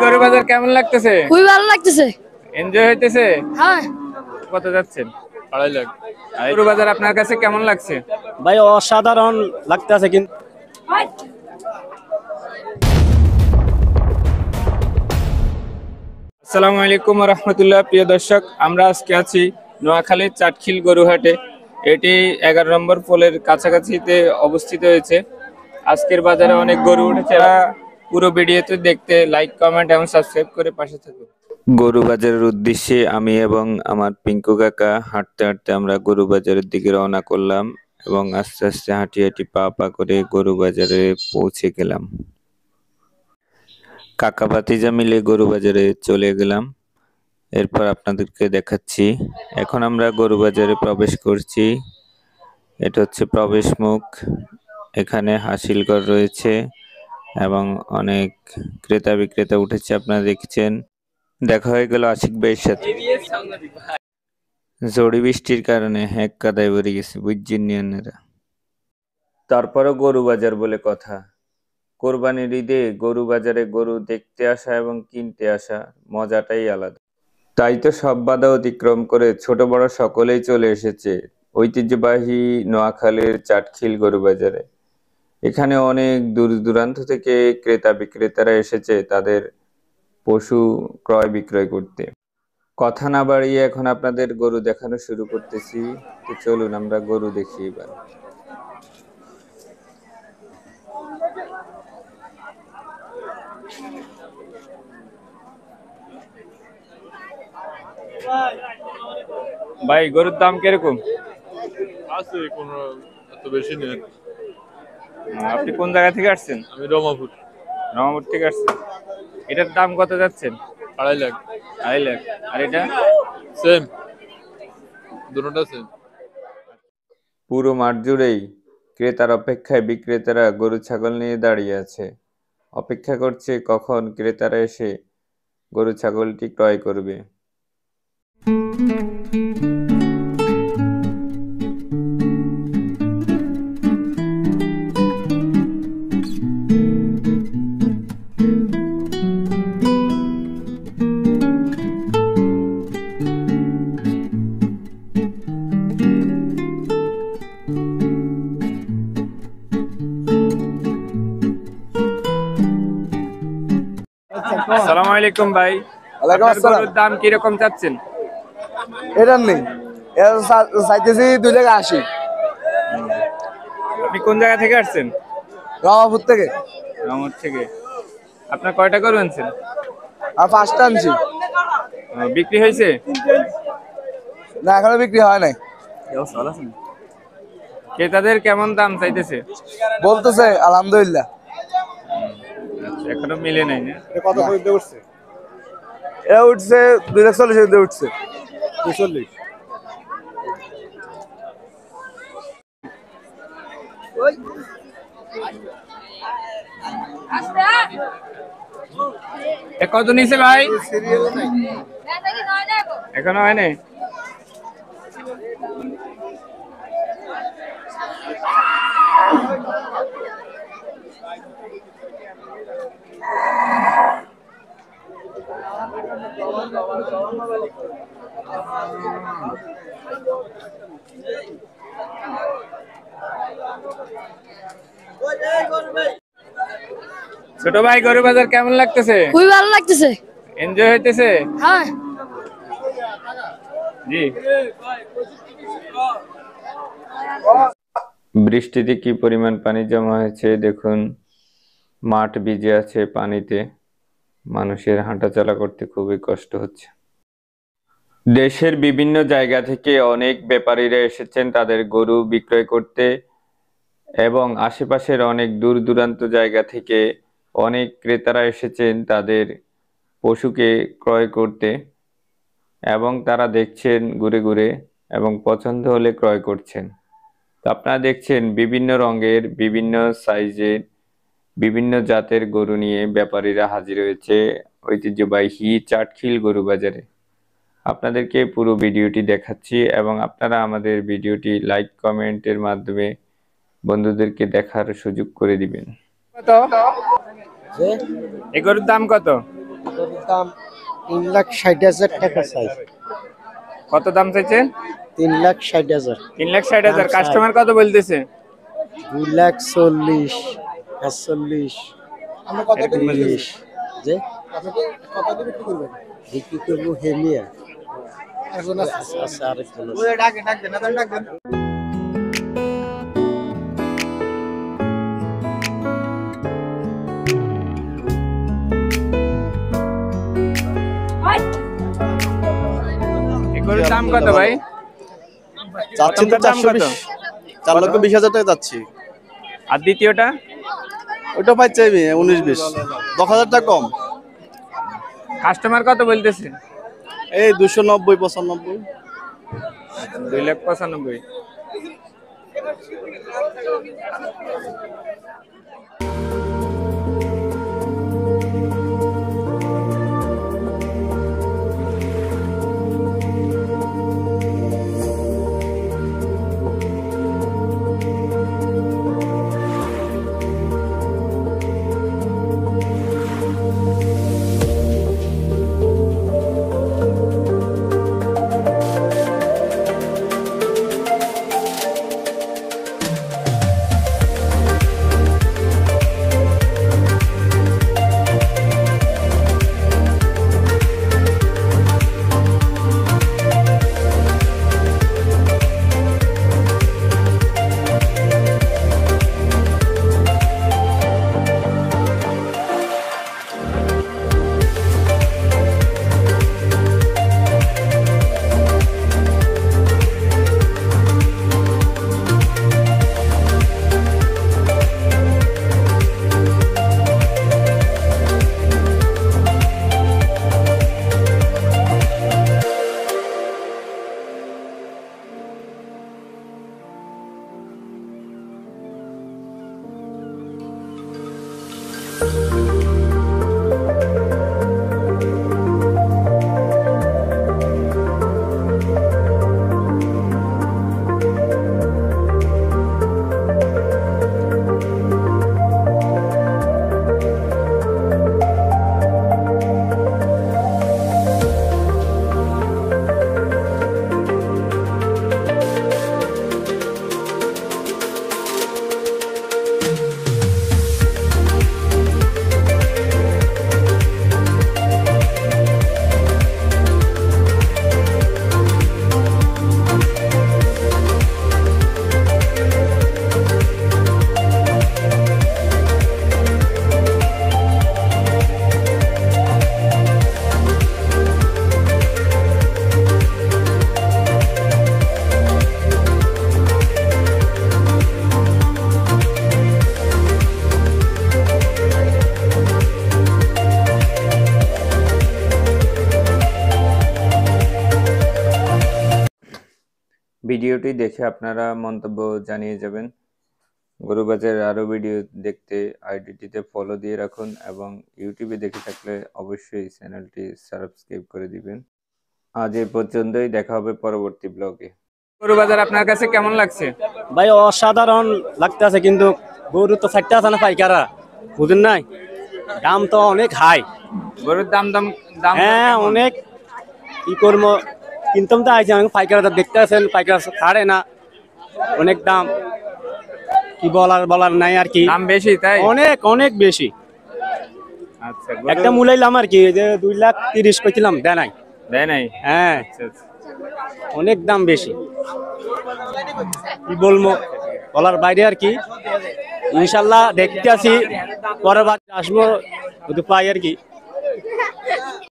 গরু বাজার কেমন লাগতেছে? খুবই ভালো লাগতেছে। এনজয় হইতেছে? হ্যাঁ। কত যাচ্ছেন? 2.5 লাখ। গরু বাজার আপনার কাছে কেমন লাগছে? ভাই অসাধারণ লাগতেছে কিন্তু আসসালামু আলাইকুম ওয়া রাহমাতুল্লাহ। প্রিয় দর্শক, আমরা আজকে আছি নোয়াখালীর চাটখিল গরুহাটে। এটি 11 নম্বর পোলের কাছাকাছিতে অবস্থিত হয়েছে। আজকের বাজারে অনেক গরু উঠেছে। পুরো ভিডিওতে দেখতে লাইক, কমেন্ট এবং সাবস্ক্রাইব করে পাশে থাকুন। গরু বাজারের উদ্দেশ্যে আমি এবং আমার পিঙ্কু কাকা হাঁটতে হাঁটতে আমরা গরু বাজারের দিকে রওনা করলাম এবং আস্তে আস্তে হাঁটি হাঁটি পা পা করে গরু বাজারে পৌঁছে গেলাম। কাকা ভাতিজা মিলে গরু বাজারে চলে গেলাম। এরপর আপনাদেরকে দেখাচ্ছি। এখন আমরা গরু বাজারে প্রবেশ করছি। এটা হচ্ছে প্রবেশ মুখ। এখানে হাসিল ঘর রয়েছে এবং অনেক ক্রেতা বিক্রেতা উঠেছে, আপনারা দেখছেন। দেখা হয়ে গেল আশিক ভাইয়ের সাথে। ঝড়ি বৃষ্টির কারণে এক কাদায় ভরে গেছে, বুঝছেন নিয়ানেরা। তারপরও গরু বাজার বলে কথা। কোরবানির ঈদে গরু বাজারে গরু দেখতে আসা এবং কিনতে আসা মজাটাই আলাদা। তাই তো সব বাধা অতিক্রম করে ছোট বড় সকলেই চলে এসেছে ঐতিহ্যবাহী নোয়াখালীর চাটখিল গরু বাজারে। এখানে অনেক দূর দূরান্ত থেকে ক্রেতা বিক্রেতারা এসেছে তাদের পশু ক্রয় বিক্রয় করতে। কথা না বাড়িয়ে এখন আপনাদের গরু দেখানো শুরু করতেছি। তো চলুন আমরা গরু দেখি এবার। ভাই, গরুর দাম কিরকম? আছে কোনো এত বেশি নেই। আপনি কোন জায়গা থেকে আসছেন? আমি রমাপুর। রমাপুর থেকে আসছেন। এটার দাম কত যাচ্ছেন? 2.5 লাখ। 2.5 লাখ। আর এটা? সেম, দুটোটা সেম। পুরো মাঠ জুড়েই ক্রেতার অপেক্ষায় বিক্রেতারা গরু ছাগল নিয়ে দাঁড়িয়ে আছে, অপেক্ষা করছে কখন ক্রেতারা এসে গরু ছাগলটি ক্রয় করবে। আসসালামু আলাইকুম ভাই। ওয়ালাইকুম আপনার আসসালাম। গরুর দাম কিরকম চাচ্ছেন? এটার নেই, এর চাইতেছি 2,80,000। আপনি কোন জায়গা থেকে আসছেন? রমাপুর থেকে। রংপুর থেকে। আপনার কয়টা গরু আনছেন? আর 5টা আনছি। বিক্রি হয়েছে? না, এখনো বিক্রি হয় নাই। ক্রেতাদের কেমন দাম চাইতেছে? বলতেছে আলহামদুলিল্লাহ। আচ্ছা, এখনো মিলে নাই না? কত করে উঠছে? এটা উঠছে 2,40,000 উঠছে। 240। কত নিছে ভাই? এখনো হয় নাই। ছোট ভাই, গরু বাজার কেমন লাগতেছে? খুবই ভালো লাগতেছে। এনজয় হইতেছে? হ্যাঁ। জি। বৃষ্টিতে কি পরিমাণ পানি জমা হয়েছে দেখুন। মাঠ ভিজে আছে পানিতে, মানুষের হাঁটাচলা করতে খুবই কষ্ট হচ্ছে। দেশের বিভিন্ন জায়গা থেকে অনেক ব্যাপারীরা এসেছেন তাদের গরু বিক্রয় করতে এবং আশেপাশের অনেক দূর দূরান্ত জায়গা থেকে অনেক ক্রেতারা এসেছেন তাদের পশুকে ক্রয় করতে এবং তারা দেখছেন ঘুরে ঘুরে এবং পছন্দ হলে ক্রয় করছেন। তো আপনারা দেখছেন বিভিন্ন রঙের, বিভিন্ন সাইজের, বিভিন্ন জাতের গরু নিয়ে ব্যাপারীরা হাজির হয়েছে ঐতিহ্যবাহী চাটখিল গরু বাজারে। আপনাদেরকে পুরো ভিডিওটি দেখাচ্ছি এবং আপনারা আমাদের ভিডিওটি লাইক, কমেন্টের মাধ্যমে বন্ধুদেরকে দেখার সুযোগ করে দিবেন। কত? এই গরুর দাম কত? দাম 3,60,000 টাকা চাই। কত দাম চাইছে? 3,60,000। 3,60,000। কাস্টমার কত বলতেছে? 2,40,000, 45। আমরা কত দিন যে কত দিন বিক্রি করবেন? বিক্রি করবো হেমিয়া। আচ্ছা আরেকজন আছে। ডাক দেন ডাক দেন। গরুর দাম কত ভাই? যাচ্ছি তো 420, 4,20,000 টাকা যাচ্ছি। আর দ্বিতীয়টা? ওটা ভাই চাইবে 19-20, 10,000 টাকা কম। কাস্টমার কত বলতেছে? এই 290-95। 2,95,000। ভিডিওটি দেখে আপনারা মন্তব্য জানিয়ে যাবেন। গরুবাজারের আরো ভিডিও দেখতে আইডিটিতে ফলো দিয়ে রাখুন এবং ইউটিউবে দেখে থাকলে অবশ্যই চ্যানেলটি সাবস্ক্রাইব করে দিবেন। আজ এই পর্যন্তই, দেখা হবে পরবর্তী ব্লগে। গরুবাজার আপনার কাছে কেমন লাগছে? ভাই অসাধারণ লাগতেছে, কিন্তু গরু তো চারটা আছে না পাইকারা, বুঝেন নাই? দাম তো অনেক হাই। গরুর দাম দাম দাম হ্যাঁ অনেক। কি করবো, কিনতাম তো আইছি আমি, পাইকারা দেখতে আছেন, পাইকারা ছাড়ে না, অনেক দাম। কি বলার নাই আর কি, দাম বেশি তাই? অনেক অনেক বেশি। আচ্ছা, একটা মূলাইলাম আর কি, যে 2,30,000 কইছিলাম, দেয় নাই। দেয় নাই? হ্যাঁ আচ্ছা, অনেক দাম বেশি। কি বলবো, বলার বাইরে আর কি। ইনশাল্লাহ দেখতে আসি, পরের বার আসবো যদি পাই আর কি।